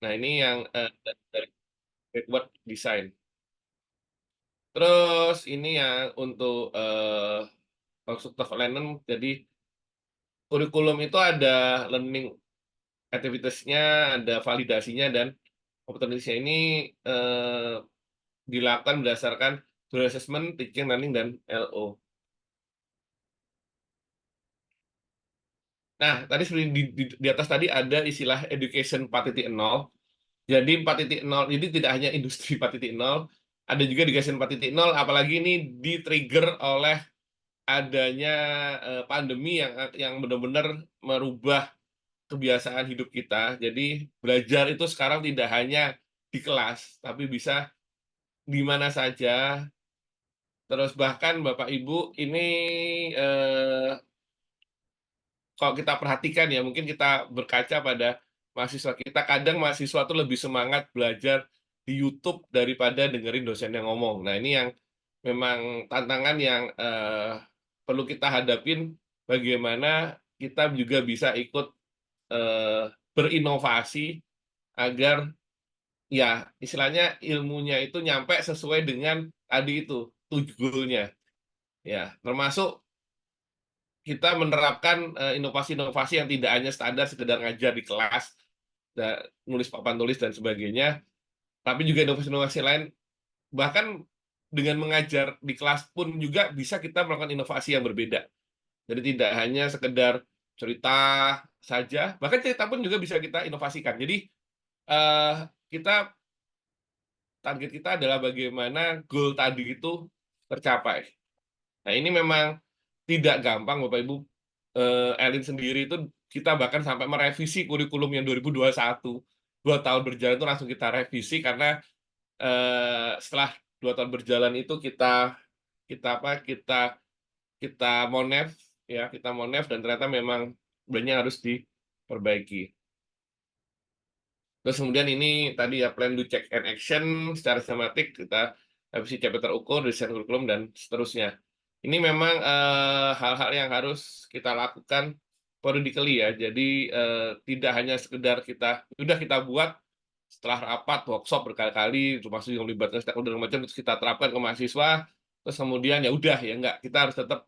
Nah, ini yang dari backward design. Terus ini yang untuk constructive learning, jadi kurikulum itu ada learning activities-nya, ada validasinya, dan kompetensinya ini eh, dilakukan berdasarkan dual assessment, teaching, learning, dan LO. Nah, tadi seperti di atas tadi ada istilah education 4.0. Jadi 4.0 ini tidak hanya industri 4.0, ada juga education 4.0, apalagi ini di-trigger oleh adanya pandemi yang benar-benar merubah kebiasaan hidup kita. Jadi belajar itu sekarang tidak hanya di kelas, tapi bisa di mana saja. Terus bahkan Bapak Ibu ini eh, kalau kita perhatikan ya, mungkin kita berkaca pada mahasiswa kita, kadang mahasiswa tuh lebih semangat belajar di YouTube daripada dengerin dosen yang ngomong. Nah, ini yang memang tantangan yang perlu kita hadapin, bagaimana kita juga bisa ikut eh, berinovasi agar ya istilahnya ilmunya itu nyampe sesuai dengan tadi itu tujuannya. Ya, termasuk kita menerapkan inovasi-inovasi yang tidak hanya standar sekedar ngajar di kelas, nulis papan tulis dan sebagainya, tapi juga inovasi-inovasi lain. Bahkan dengan mengajar di kelas pun juga bisa kita melakukan inovasi yang berbeda. Jadi tidak hanya sekedar cerita saja, bahkan cerita pun juga bisa kita inovasikan. Jadi eh, kita target kita adalah bagaimana goal tadi itu tercapai. Nah, ini memang tidak gampang, Bapak Ibu. Elin sendiri itu kita bahkan sampai merevisi kurikulum yang 2021. 2 tahun berjalan itu langsung kita revisi karena setelah 2 tahun berjalan itu kita apa kita monef, ya, kita monef, dan ternyata memang banyak harus diperbaiki. Terus kemudian ini tadi ya, plan, do, check, and action secara sistematik, kita revisi CP terukur, desain kurikulum, dan seterusnya. Ini memang hal-hal yang harus kita lakukan periodically ya. Jadi tidak hanya sekedar udah kita buat setelah rapat, workshop berkali-kali, termasuk yang melibatkan stakeholder dan macam, terus kita terapkan ke mahasiswa, terus kemudian ya udah ya enggak, kita harus tetap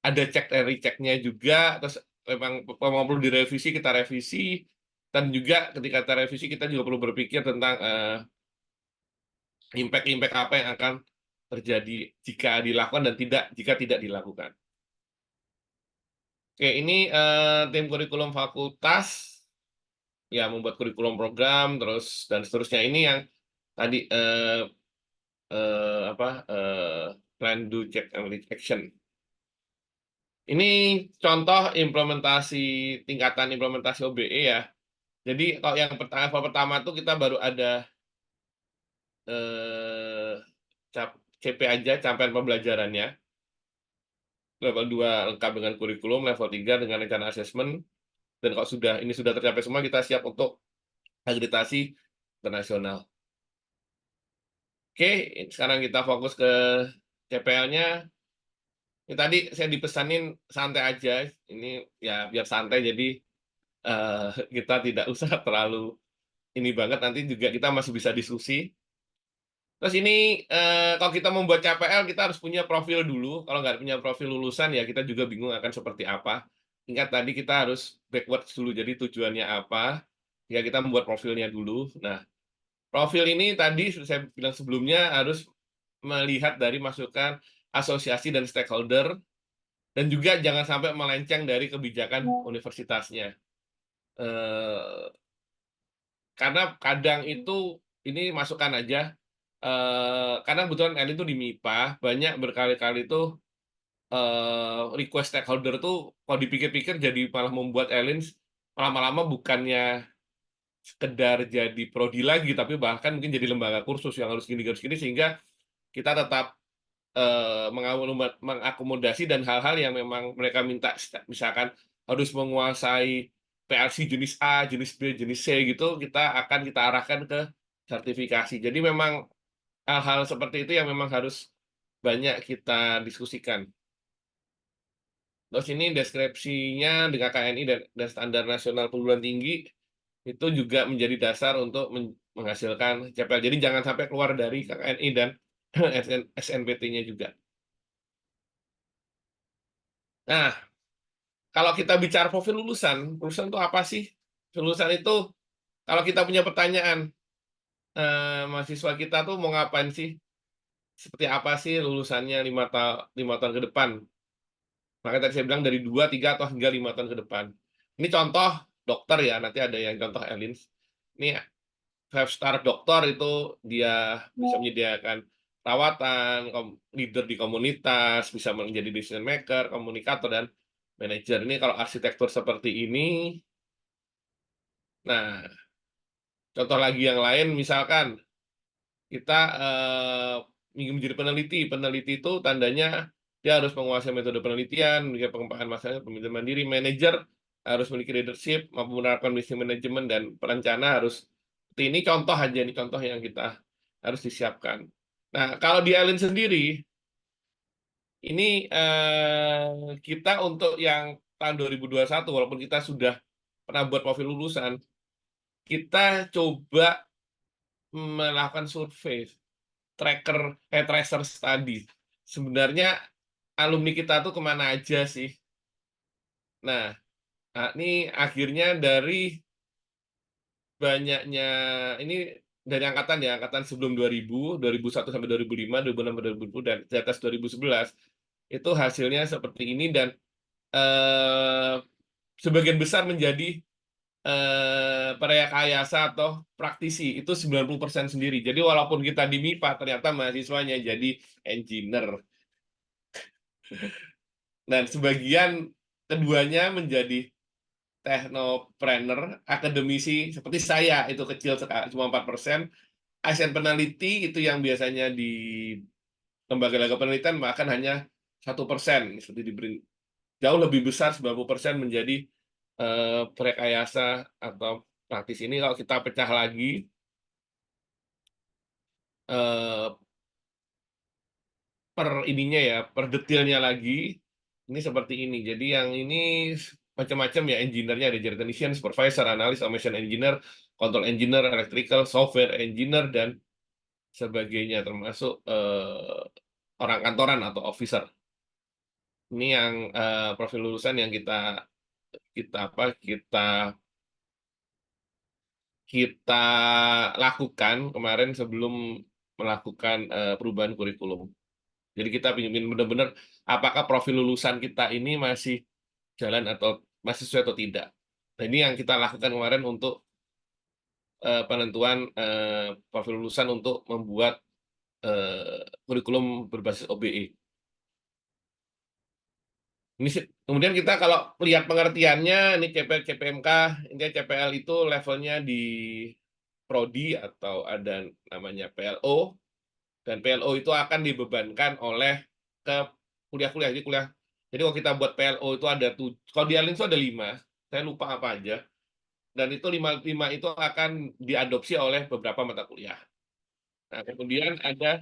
ada cek dari ceknya juga, terus memang perlu direvisi, kita revisi, dan juga ketika kita revisi kita juga perlu berpikir tentang impact-impact apa yang akan terjadi jika dilakukan dan jika tidak dilakukan. Oke, ini tim kurikulum fakultas ya membuat kurikulum program terus dan seterusnya. Ini yang tadi apa plan, do, check, and action. Ini contoh implementasi, tingkatan implementasi OBE ya. Jadi kalau yang pertama tuh kita baru ada eh, CP aja, capaian pembelajarannya. Level 2 lengkap dengan kurikulum, level 3 dengan rencana asesmen. Dan kalau ini sudah tercapai semua, kita siap untuk akreditasi internasional. Oke, sekarang kita fokus ke CPL-nya. Ini tadi saya dipesanin santai aja. Ini ya biar santai, jadi eh, kita tidak usah terlalu ini banget. Nanti juga kita masih bisa diskusi. Terus ini kalau kita membuat KPL kita harus punya profil dulu. Kalau nggak punya profil lulusan ya kita juga bingung akan seperti apa. Ingat tadi kita harus backwards dulu. Jadi tujuannya apa? Ya kita membuat profilnya dulu. Nah, profil ini tadi sudah saya bilang sebelumnya harus melihat dari masukan asosiasi dan stakeholder, dan juga jangan sampai melenceng dari kebijakan universitasnya. Eh, karena kadang itu ini masukan aja. Karena kebetulan Elin tuh di MIPA, banyak berkali-kali tuh request stakeholder tuh kalau dipikir-pikir jadi malah membuat Elin lama-lama bukannya sekedar jadi prodi lagi, tapi bahkan mungkin jadi lembaga kursus yang harus gini, sehingga kita tetap mengakomodasi dan hal-hal yang memang mereka minta, misalkan harus menguasai PLC jenis A, jenis B, jenis C gitu, kita arahkan ke sertifikasi. Jadi memang hal-hal seperti itu yang memang harus banyak kita diskusikan. Terus ini deskripsinya dengan KNI dan standar nasional perguruan tinggi. itu juga menjadi dasar untuk menghasilkan CPL. Jadi jangan sampai keluar dari KKNI dan SNPT-nya juga. Nah, kalau kita bicara profil lulusan itu apa sih? Lulusan itu kalau kita punya pertanyaan, mahasiswa kita tuh mau ngapain sih? Seperti apa sih lulusannya 5 tahun ke depan? Maka tadi saya bilang dari 2, 3, atau hingga 5 tahun ke depan. Ini contoh dokter ya, nanti ada yang contoh Elins. Ini 5 star dokter itu dia bisa menyediakan perawatan, leader di komunitas, bisa menjadi decision maker, komunikator, dan manajer. Ini kalau arsitektur seperti ini. Nah, contoh lagi yang lain, misalkan kita ingin menjadi peneliti. Peneliti itu tandanya dia harus menguasai metode penelitian, memiliki pengembangan masalah, pemikiran mandiri. Manajer harus memiliki leadership, mampu menerapkan misi manajemen, dan perencana harus seperti ini. Contoh aja, ini contoh yang kita harus disiapkan. Nah, kalau di Alin sendiri, ini kita untuk yang tahun 2021, walaupun kita sudah pernah buat profil lulusan, kita coba melakukan survei tracer study. Sebenarnya alumni kita tuh kemana aja sih? Nah, ini akhirnya dari banyaknya, ini dari angkatan ya, angkatan sebelum 2001 sampai 2005, 2006 sampai 2010, dan di atas 2011, itu hasilnya seperti ini, dan eh, sebagian besar menjadi prarekayasa atau praktisi, itu 90% sendiri. Jadi walaupun kita di MIPA, ternyata mahasiswanya jadi engineer. Dan sebagian keduanya menjadi teknopreneur, akademisi seperti saya, itu kecil sekali, cuma 4%. Asisten peneliti itu yang biasanya di lembaga-lembaga penelitian bahkan hanya 1%, seperti diberi. Jauh lebih besar, 90% menjadi rekayasa atau praktis. Ini kalau kita pecah lagi, eh, per ininya ya, per detailnya lagi, ini seperti ini. Jadi yang ini macam-macam ya, engineer-nya ada jadi technician, supervisor, analis, automation engineer, control engineer, electrical, software engineer, dan sebagainya, termasuk orang kantoran atau officer. Ini yang profil lulusan yang kita kita apa kita lakukan kemarin sebelum melakukan perubahan kurikulum. Jadi kita ingin benar-benar apakah profil lulusan kita ini masih jalan atau masih sesuai atau tidak. Nah, ini yang kita lakukan kemarin untuk penentuan profil lulusan untuk membuat kurikulum berbasis OBE. Ini kemudian kita kalau lihat pengertiannya, ini CPL, CPMK, ini CPL itu levelnya di prodi atau ada namanya PLO, dan PLO itu akan dibebankan oleh ke kuliah-kuliah. Jadi kuliah. Jadi kalau kita buat PLO itu ada tuh, kalau di Alin itu ada 5, saya lupa apa aja. Dan itu lima itu akan diadopsi oleh beberapa mata kuliah. Nah, kemudian ada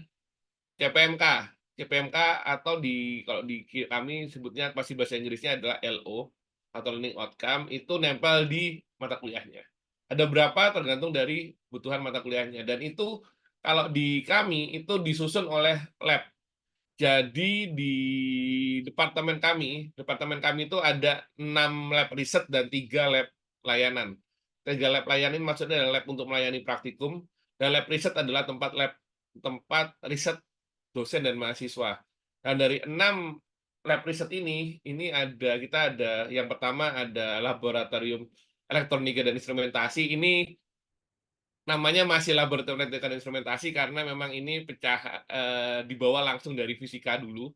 CPMK. CPMK atau kalau di kami sebutnya pasti bahasa Inggrisnya adalah LO atau Learning Outcome, itu nempel di mata kuliahnya. Ada berapa tergantung dari kebutuhan mata kuliahnya, dan itu kalau di kami itu disusun oleh lab. Jadi di departemen kami itu ada 6 lab riset dan 3 lab layanan. 3 lab layanan maksudnya adalah lab untuk melayani praktikum, dan lab riset adalah tempat riset dosen dan mahasiswa. Dan dari 6 lab riset ini kita ada yang pertama ada laboratorium elektronika dan instrumentasi. Ini namanya masih laboratorium elektronika dan instrumentasi karena memang ini dibawa langsung dari fisika dulu.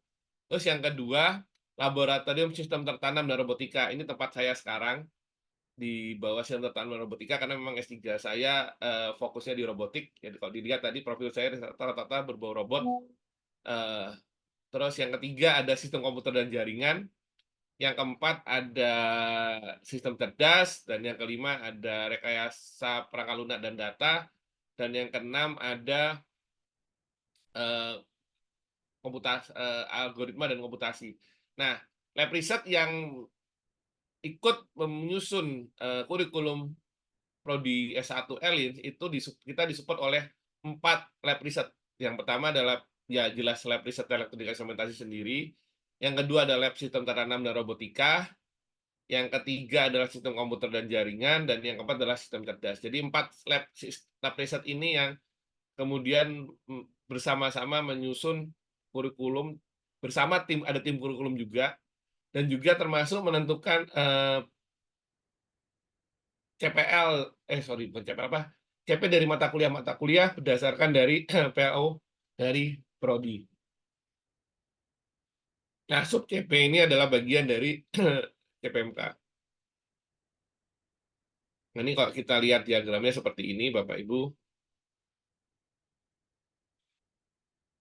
Terus yang kedua, laboratorium sistem tertanam dan robotika. Ini tempat saya sekarang di bawah sistem tertanam dan robotika karena memang S3 saya fokusnya di robotik. Jadi kalau dilihat tadi profil saya rata-rata berbau robot. Eh, Terus yang ketiga ada sistem komputer dan jaringan. Yang keempat ada sistem cerdas, dan yang kelima ada rekayasa perangkat lunak dan data, dan yang keenam ada eh, algoritma dan komputasi. Nah, lab riset yang ikut menyusun kurikulum prodi S1 Elin itu kita disupport oleh 4 lab riset. Yang pertama adalah ya jelas lab riset elektronika instrumentasi sendiri. Yang kedua adalah lab sistem tanam dan robotika. Yang ketiga adalah sistem komputer dan jaringan, dan yang keempat adalah sistem cerdas. Jadi 4 lab riset ini yang kemudian bersama-sama menyusun kurikulum bersama ada tim kurikulum juga, dan juga termasuk menentukan CPL sorry bukan CPL apa CP dari mata kuliah berdasarkan dari PLO dari prodi. Nah, sub CP ini adalah bagian dari CPMK. Nah, ini kalau kita lihat diagramnya seperti ini, Bapak Ibu.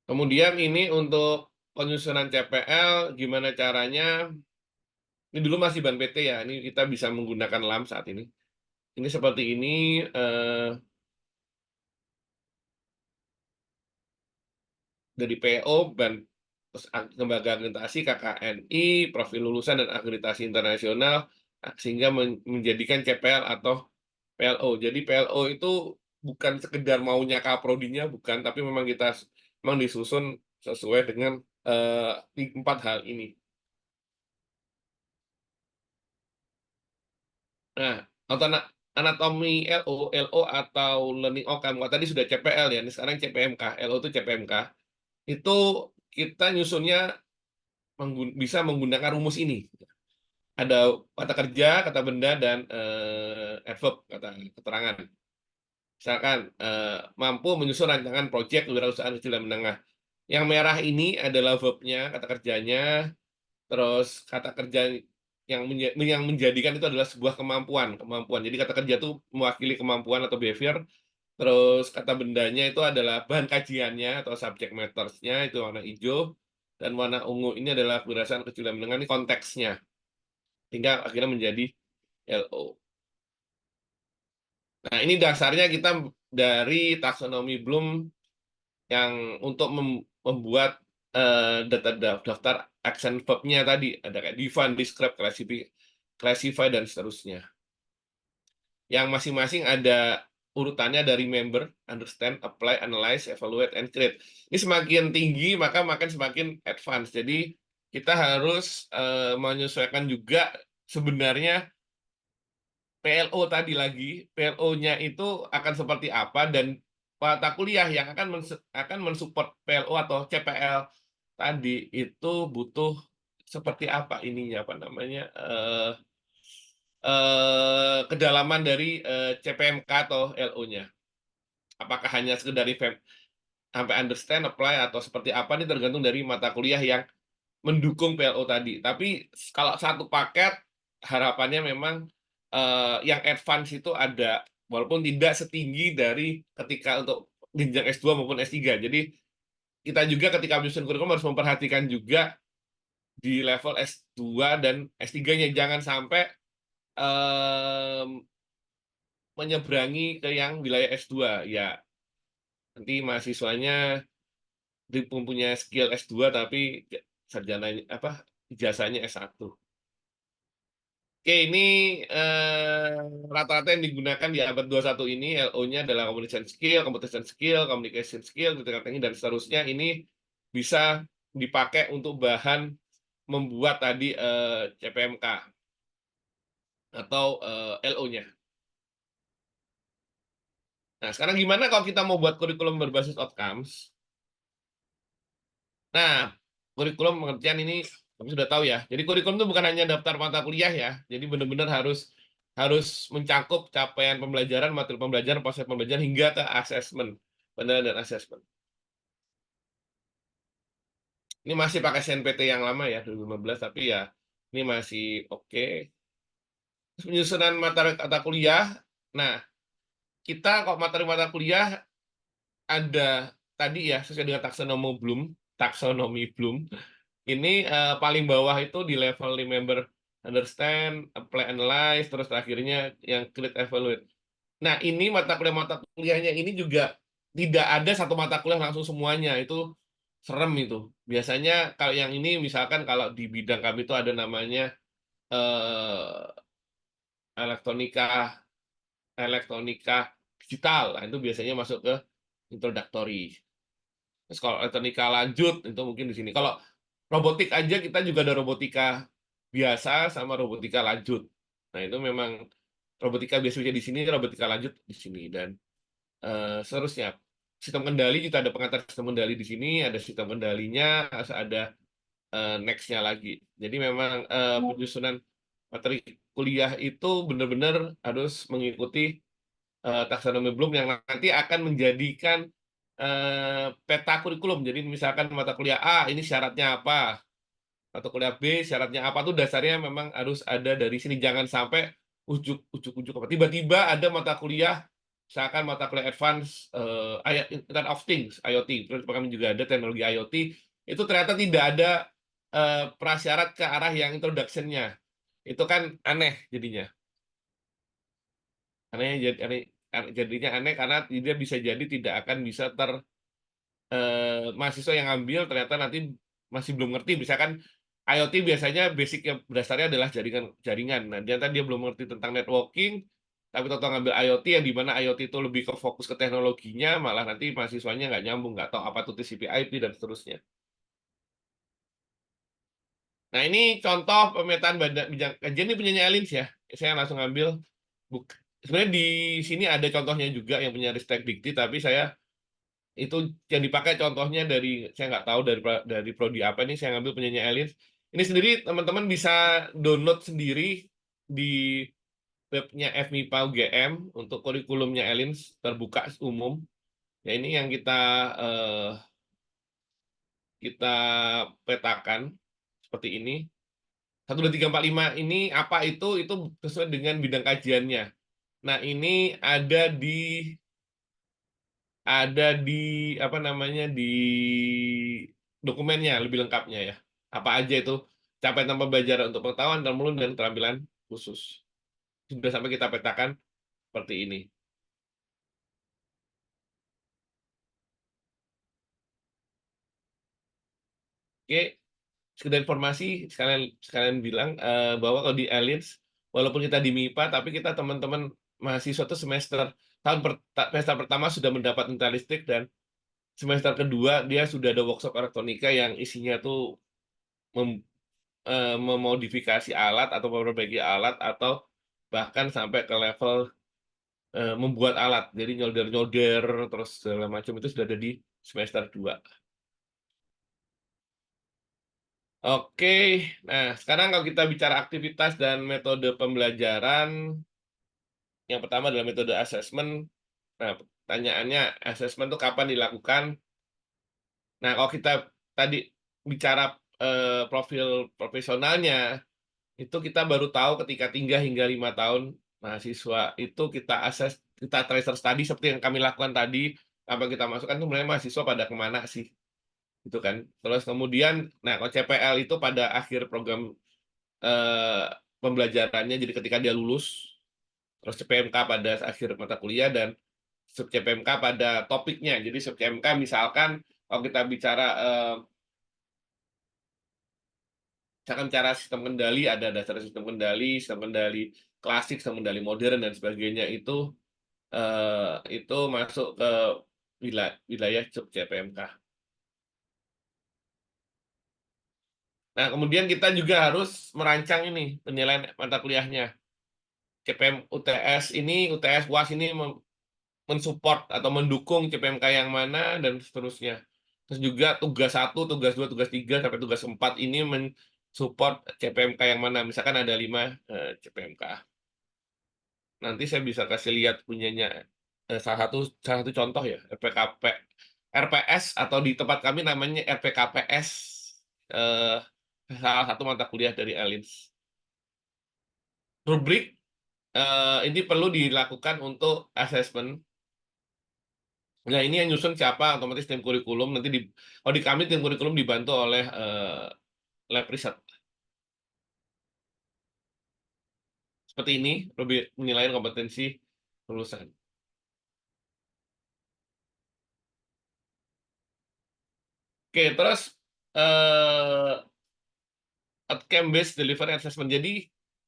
Kemudian ini untuk penyusunan CPL, gimana caranya? Ini dulu masih ban PT ya, ini kita bisa menggunakan LAM saat ini. Ini seperti ini, dari PO, ban, terus lembaga akreditasi, KKNI, profil lulusan dan akreditasi internasional, sehingga menjadikan CPL atau PLO. Jadi PLO itu bukan sekedar maunya kaprodinya, bukan, tapi memang memang disusun sesuai dengan 4 hal ini. Nah, anatomi LO atau learning outcome, kalau tadi sudah CPL ya, ini sekarang CPMK, LO itu CPMK, itu kita nyusunnya bisa menggunakan rumus ini. Ada kata kerja, kata benda, dan adverb, kata keterangan. Misalkan mampu menyusun rancangan proyek kewirausahaan kecil dan menengah. Yang merah ini adalah verb-nya, kata kerjanya, terus kata kerja yang menjadikan itu adalah sebuah kemampuan. Jadi kata kerja itu mewakili kemampuan atau behavior. Terus kata bendanya itu adalah bahan kajiannya atau subject matters-nya, itu warna hijau. Dan warna ungu ini adalah kewirausahaan kecil dan menengah, ini konteksnya. Hingga akhirnya menjadi LO. Nah, ini dasarnya kita dari taksonomi Bloom yang untuk membuat daftar action verb-nya tadi. Ada kayak define, describe, classify, dan seterusnya. Yang masing-masing ada urutannya dari member, understand, apply, analyze, evaluate, and create. Ini semakin tinggi, maka makin semakin advance. Jadi kita harus menyesuaikan juga sebenarnya PLO tadi lagi, PLO-nya itu akan seperti apa, dan mata kuliah yang akan mensupport PLO atau CPL tadi itu butuh seperti apa ininya, apa namanya, kedalaman dari CPMK atau LO-nya. Apakah hanya sekedar sampai understand, apply, atau seperti apa, ini tergantung dari mata kuliah yang mendukung PLO tadi. Tapi kalau satu paket, harapannya memang yang advance itu ada, walaupun tidak setinggi dari ketika untuk jenjang S2 maupun S3. Jadi kita juga ketika menyusun kurikulum harus memperhatikan juga di level S2 dan S3-nya. Jangan sampai menyeberangi ke yang wilayah S2. Ya, nanti mahasiswanya mempunyai skill S2 tapi sarjananya apa, ijazahnya S1. Oke, ini rata-rata yang digunakan di abad 21 ini, LO-nya adalah communication skill, critical thinking, dan seterusnya. Ini bisa dipakai untuk bahan membuat tadi CPMK atau LO-nya. Nah, sekarang gimana kalau kita mau buat kurikulum berbasis outcomes? Nah, kurikulum pengertian ini kami sudah tahu ya. Jadi kurikulum itu bukan hanya daftar mata kuliah ya. Jadi benar-benar harus mencakup capaian pembelajaran, materi pembelajaran, proses pembelajaran, hingga ke asesmen, penilaian dan asesmen. Ini masih pakai SNPT yang lama ya, 2015, tapi ya ini masih oke. Penyusunan materi mata kuliah. Nah, kita kok materi mata kuliah ada tadi ya, sesuai dengan taksonomi Bloom. Ini paling bawah itu di level remember, understand, apply, analyze, terus akhirnya yang create, evaluate. Nah, ini mata kuliahnya ini juga tidak ada satu mata kuliah langsung semuanya. Itu serem itu. Biasanya kalau yang ini, misalkan kalau di bidang kami itu ada namanya elektronika elektronika digital. Nah, itu biasanya masuk ke introductory. Terus kalau elektronika lanjut itu mungkin di sini. Kalau robotik aja kita juga ada robotika biasa sama robotika lanjut. Nah, itu memang robotika biasa di sini, robotika lanjut di sini dan seterusnya. Sistem kendali kita ada pengantar sistem kendali di sini, ada sistem kendalinya, ada next-nya lagi. Jadi memang penyusunan materi kuliah itu benar-benar harus mengikuti taksonomi Bloom yang nanti akan menjadikan peta kurikulum. Jadi misalkan mata kuliah A ini syaratnya apa, mata kuliah B syaratnya apa tuh dasarnya memang harus ada dari sini. Jangan sampai ujuk-ujuk apa tiba-tiba ada mata kuliah misalkan mata kuliah advance Internet of Things IoT, terus kami juga ada teknologi IoT itu ternyata tidak ada prasyarat ke arah yang introduction-nya. Itu kan aneh jadinya. Jadinya aneh karena dia bisa jadi tidak akan bisa mahasiswa yang ngambil ternyata nanti masih belum ngerti. Misalkan IoT biasanya basic yang dasarnya adalah jaringan. Nah, ternyata dia belum ngerti tentang networking, tapi total ngambil IoT yang dimana IoT itu lebih ke fokus ke teknologinya, malah nanti mahasiswanya nggak nyambung, nggak tahu apa itu TCP/IP dan seterusnya. Nah, ini contoh pemetaan bidang kajian ini punyanya Elins ya. Saya langsung ambil. Sebenarnya di sini ada contohnya juga yang punya Ristek Dikti, tapi saya itu yang dipakai contohnya dari saya nggak tahu dari prodi apa ini saya ngambil punyanya Elins. Ini sendiri teman-teman bisa download sendiri di webnya FMIPA UGM untuk kurikulumnya Elins terbuka umum. Ya ini yang eh, kita petakan seperti ini. 1, 2, 3, 4, 5 ini apa itu sesuai dengan bidang kajiannya. Nah, ini ada di apa namanya di dokumennya lebih lengkapnya ya. Apa aja itu capaian tanpa belajar untuk pengetahuan dan mulun dan keterampilan khusus. Sudah sampai kita petakan seperti ini. Oke, sekedar informasi sekalian sekalian bilang bahwa kalau di Alliance walaupun kita di MIPA tapi kita teman-teman mahasiswa itu semester pertama sudah mendapat intel listrik dan semester kedua dia sudah ada workshop elektronika yang isinya tuh memodifikasi alat atau memperbaiki alat atau bahkan sampai ke level membuat alat. Jadi nyolder-nyolder terus segala macam itu sudah ada di semester 2. Oke, nah sekarang kalau kita bicara aktivitas dan metode pembelajaran, yang pertama adalah metode assessment. Nah, pertanyaannya assessment itu kapan dilakukan? Nah, kalau kita tadi bicara profil profesionalnya, itu kita baru tahu ketika 3 hingga 5 tahun mahasiswa itu kita assess, kita tracer study seperti yang kami lakukan tadi, apa kita masukkan tuh mulai mahasiswa pada kemana sih, itu kan. Terus kemudian, nah kalau CPL itu pada akhir program eh, pembelajarannya, jadi ketika dia lulus, terus CPMK pada akhir mata kuliah dan sub CPMK pada topiknya. Jadi sub CPMK misalkan kalau kita misalkan cara sistem kendali ada dasar sistem kendali klasik, sistem kendali modern dan sebagainya itu masuk ke wilayah sub CPMK. Nah, kemudian kita juga harus merancang ini penilaian mata kuliahnya. CPM UTS ini, UTS UAS ini mensupport atau mendukung CPMK yang mana dan seterusnya. Terus juga tugas 1, tugas 2, tugas 3 sampai tugas 4 ini mensupport CPMK yang mana. Misalkan ada 5 CPMK. Nanti saya bisa kasih lihat punyanya salah satu contoh ya, RPS atau di tempat kami namanya RPKPS, eh, salah satu mata kuliah dari Alins. Rubrik ini perlu dilakukan untuk assessment. Nah, ini yang nyusun siapa, otomatis tim kurikulum. Kalau di kami tim kurikulum dibantu oleh lab riset. Seperti ini, lebih menilai kompetensi lulusan. Oke, terus outcome based delivery assessment. Jadi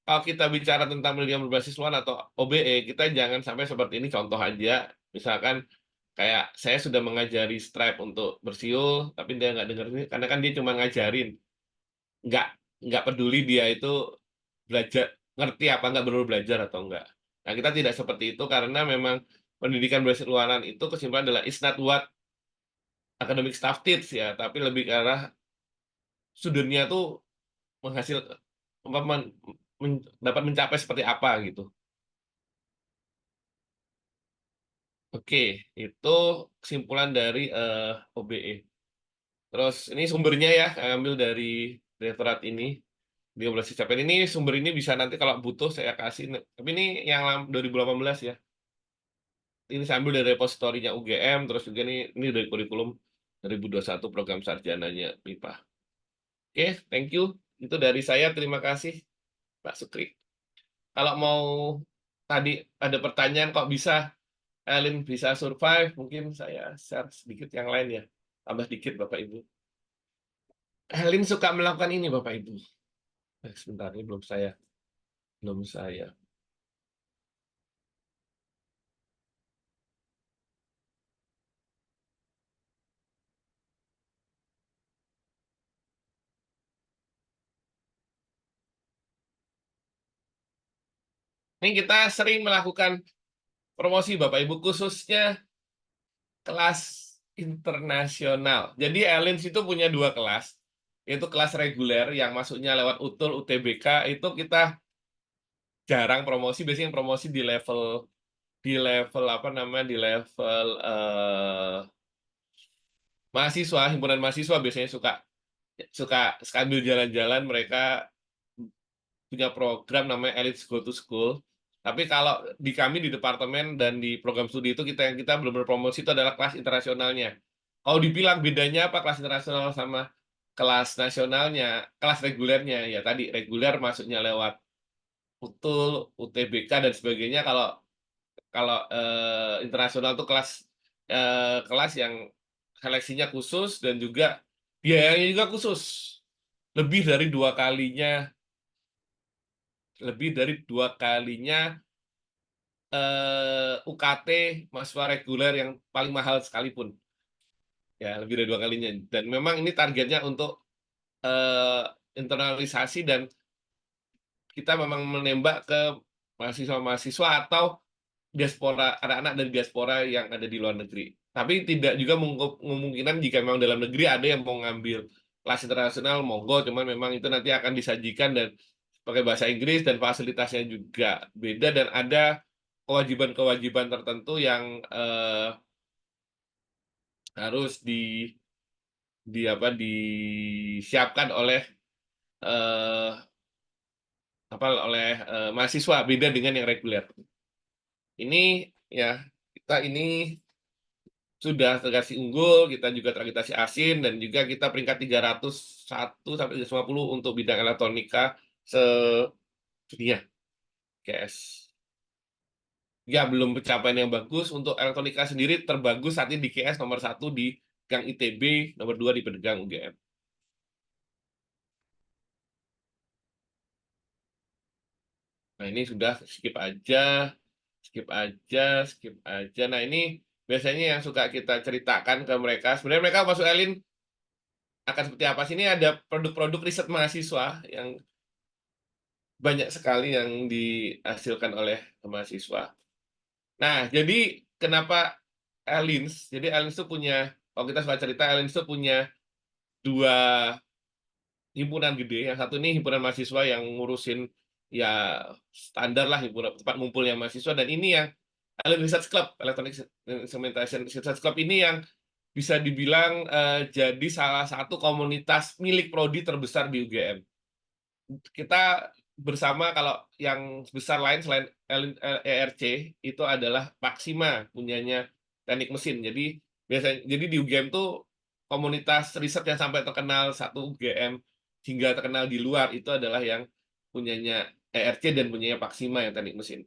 kalau kita bicara tentang pendidikan berbasis luar atau OBE, kita jangan sampai seperti ini. Contoh aja, misalkan kayak saya sudah mengajari Stripe untuk bersiul, tapi dia nggak dengar ini, karena kan dia cuma ngajarin, nggak nggak peduli dia itu belajar, ngerti apa nggak, benar belajar atau enggak. Nah, kita tidak seperti itu karena memang pendidikan berbasis luaran itu kesimpulan adalah it's not what academic staff teach ya, tapi lebih ke arah studentnya tuh menghasil apa, dapat mencapai seperti apa gitu. Oke, itu kesimpulan dari OBE. Terus ini sumbernya ya, saya ambil dari direktorat ini. 13 capaian ini, sumber ini bisa nanti kalau butuh saya kasih. Tapi ini yang 2018 ya. Ini saya ambil dari repositorinya UGM, terus juga ini dari kurikulum 2021 program sarjananya MIPA. Oke, thank you. Itu dari saya, terima kasih Pak Sukri. Kalau mau tadi ada pertanyaan kok bisa Elin bisa survive, mungkin saya share sedikit yang lain ya. Tambah dikit Bapak Ibu. Elin suka melakukan ini Bapak Ibu. Sebentar, ini belum saya. Ini kita sering melakukan promosi Bapak Ibu, khususnya kelas internasional. Jadi Elins itu punya 2 kelas, yaitu kelas reguler yang masuknya lewat UTUL, UTBK, itu kita jarang promosi, biasanya promosi di level apa namanya, di level mahasiswa, himpunan mahasiswa biasanya suka suka sambil jalan-jalan mereka punya program namanya Elites Go to School. Tapi kalau di kami di departemen dan di program studi itu kita belum berpromosi itu adalah kelas internasionalnya. Kalau dibilang bedanya apa kelas internasional sama kelas nasionalnya, kelas regulernya ya tadi reguler masuknya lewat UTUL, UTBK dan sebagainya. Kalau kalau internasional itu kelas yang seleksinya khusus dan juga biayanya juga khusus. Lebih dari dua kalinya lebih dari dua kalinya UKT mahasiswa reguler yang paling mahal sekalipun, ya lebih dari dua kalinya. Dan memang ini targetnya untuk eh, internalisasi dan kita memang menembak ke mahasiswa-mahasiswa atau diaspora, anak-anak dari diaspora yang ada di luar negeri. Tapi tidak juga memungkinkan jika memang dalam negeri ada yang mau ngambil kelas internasional, monggo, cuman memang itu nanti akan disajikan dan pakai bahasa Inggris dan fasilitasnya juga beda dan ada kewajiban-kewajiban tertentu yang harus disiapkan oleh eh, mahasiswa, beda dengan yang reguler. Ini ya kita ini sudah terkasih unggul, kita juga terakreditasi ASIN dan juga kita peringkat 301 sampai 350 untuk bidang elektronika sedunia. Guys. Ya, belum pencapaian yang bagus. Untuk elektronika sendiri terbagus saat ini di KS nomor 1 di Gang ITB, nomor 2 di Pedagang UGM. Nah, ini sudah skip aja, skip aja, skip aja. Nah, ini biasanya yang suka kita ceritakan ke mereka. Sebenarnya mereka masuk Elin akan seperti apa sih? Ini ada produk-produk riset mahasiswa yang banyak sekali yang dihasilkan oleh mahasiswa. Nah, jadi kenapa Elins? Jadi Elins itu punya, kalau kita suka cerita, Elins itu punya 2 himpunan gede. Yang satu ini himpunan mahasiswa yang ngurusin ya standar lah, himpunan tempat ngumpulnya mahasiswa, dan ini yang Allen Research Club, Electronic Instrumentation Research Club ini yang bisa dibilang jadi salah satu komunitas milik prodi terbesar di UGM. Kita bersama, kalau yang besar lain selain ERC itu adalah Maxima punyanya teknik mesin. Jadi jadi di UGM tuh komunitas riset yang sampai terkenal satu UGM hingga terkenal di luar itu adalah yang punyanya ERC dan punyanya Maxima yang teknik mesin.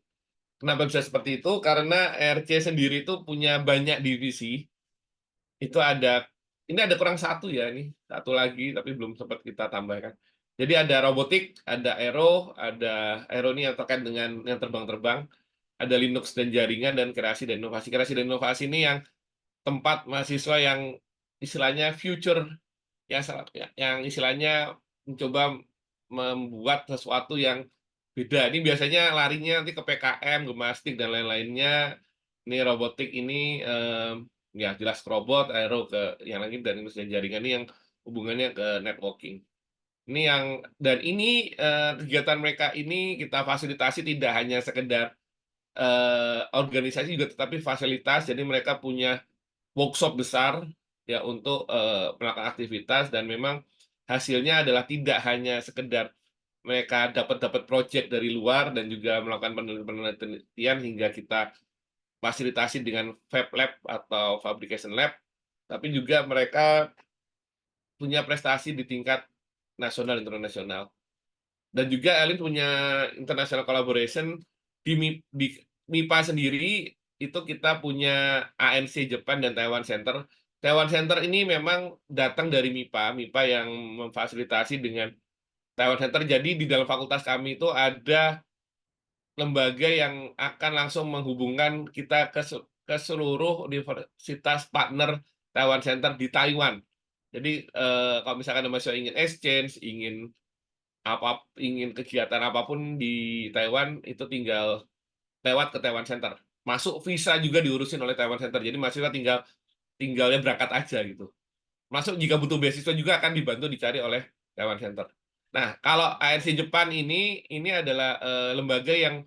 Kenapa bisa seperti itu? Karena ERC sendiri itu punya banyak divisi. Itu ini ada kurang satu ya, ini satu lagi tapi belum sempat kita tambahkan. Jadi ada robotik, ada aero ini yang terkait dengan yang terbang-terbang, ada Linux dan jaringan, dan kreasi dan inovasi. Kreasi dan inovasi ini yang tempat mahasiswa yang istilahnya future, yang istilahnya mencoba membuat sesuatu yang beda. Ini biasanya larinya nanti ke PKM, gemastik, dan lain-lainnya. Ini robotik ini ya jelas ke robot, aero ke yang lain, dan Linux dan jaringan ini yang hubungannya ke networking. Ini yang dan ini kegiatan mereka ini kita fasilitasi tidak hanya sekedar organisasi juga, tetapi fasilitas. Jadi mereka punya workshop besar ya untuk melakukan aktivitas, dan memang hasilnya adalah tidak hanya sekedar mereka dapat project dari luar dan juga melakukan penelitian hingga kita fasilitasi dengan fab lab atau fabrication lab, tapi juga mereka punya prestasi di tingkat nasional internasional. Dan juga Elin punya international collaboration di MIPA sendiri. Itu kita punya ANC Jepang dan Taiwan Center. Taiwan Center ini memang datang dari MIPA yang memfasilitasi dengan Taiwan Center. Jadi di dalam fakultas kami itu ada lembaga yang akan langsung menghubungkan kita ke seluruh universitas partner Taiwan Center di Taiwan. Jadi kalau misalkan mahasiswa ingin exchange, ingin kegiatan apapun di Taiwan, itu tinggal lewat ke Taiwan Center. Masuk visa juga diurusin oleh Taiwan Center. Jadi mahasiswa tinggalnya berangkat aja gitu. Masuk jika butuh beasiswa juga akan dibantu dicari oleh Taiwan Center. Nah, kalau ANC Jepang ini adalah lembaga yang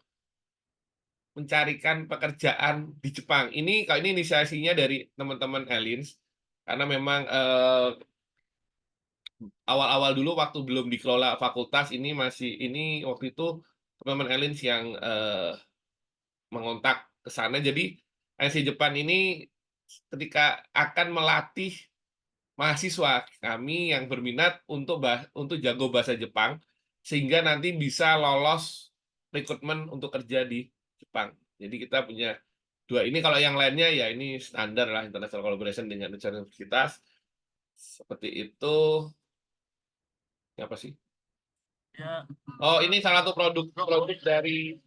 mencarikan pekerjaan di Jepang. Kalau ini inisiasinya dari teman-teman Elins, karena memang awal-awal dulu waktu belum dikelola fakultas ini waktu itu teman-teman Elins yang mengontak ke sana. Jadi NC Jepang ini ketika akan melatih mahasiswa kami yang berminat untuk jago bahasa Jepang, sehingga nanti bisa lolos rekrutmen untuk kerja di Jepang. Jadi kita punya dua ini. Kalau yang lainnya ya ini standar lah, international collaboration dengan universitas seperti itu. Apa sih? Ya, Oh, ini salah satu produk dari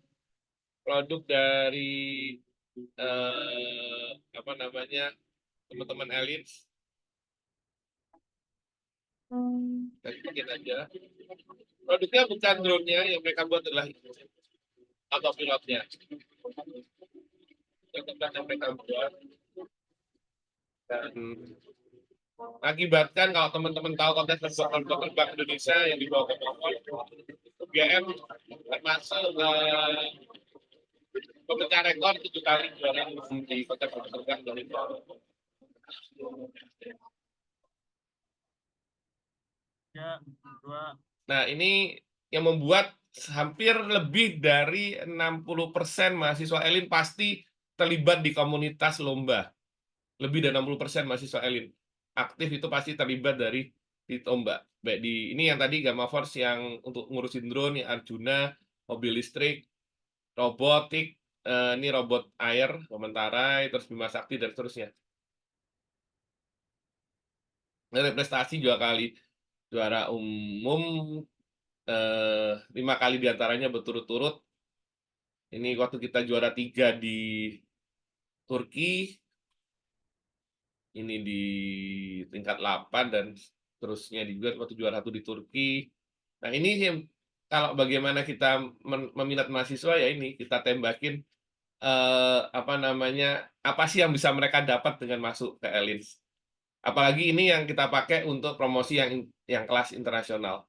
apa namanya, teman-teman elit. Tadi bikin aja. Produknya bukan drone-nya, yang mereka buat adalah autopilotnya. Yang mereka buat. Dan akibatkan, kalau teman-teman tahu kontes terbang Indonesia yang dibawa ke Bogor, itu GM termasuk pemecah rekor 7 kali juara di kontes terbang dari Bogor. ya, dua. Nah, ini yang membuat hampir lebih dari 60% mahasiswa Elin pasti terlibat di komunitas lomba. Lebih dari 60% mahasiswa Elin aktif itu pasti terlibat di lomba. Baik ini yang tadi Gamma Force yang untuk ngurusin drone, yang Arjuna, mobil listrik, robotik, ini robot air, Komentarai, terus Bima Sakti, dan seterusnya. Dari prestasi juara umum 5 kali diantaranya berturut-turut. Ini waktu kita juara 3 di Turki, ini di tingkat 8, dan terusnya juga waktu juara 1 di Turki. Nah, ini yang kalau bagaimana kita meminat mahasiswa, ya ini kita tembakin apa namanya, apa sih yang bisa mereka dapat dengan masuk ke Elins. Apalagi ini yang kita pakai untuk promosi yang kelas internasional.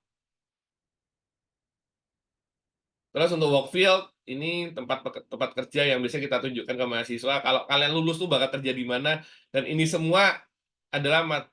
Terus untuk workfield, ini tempat kerja yang bisa kita tunjukkan ke mahasiswa. Kalau kalian lulus tuh bakal kerja di mana, dan ini semua adalah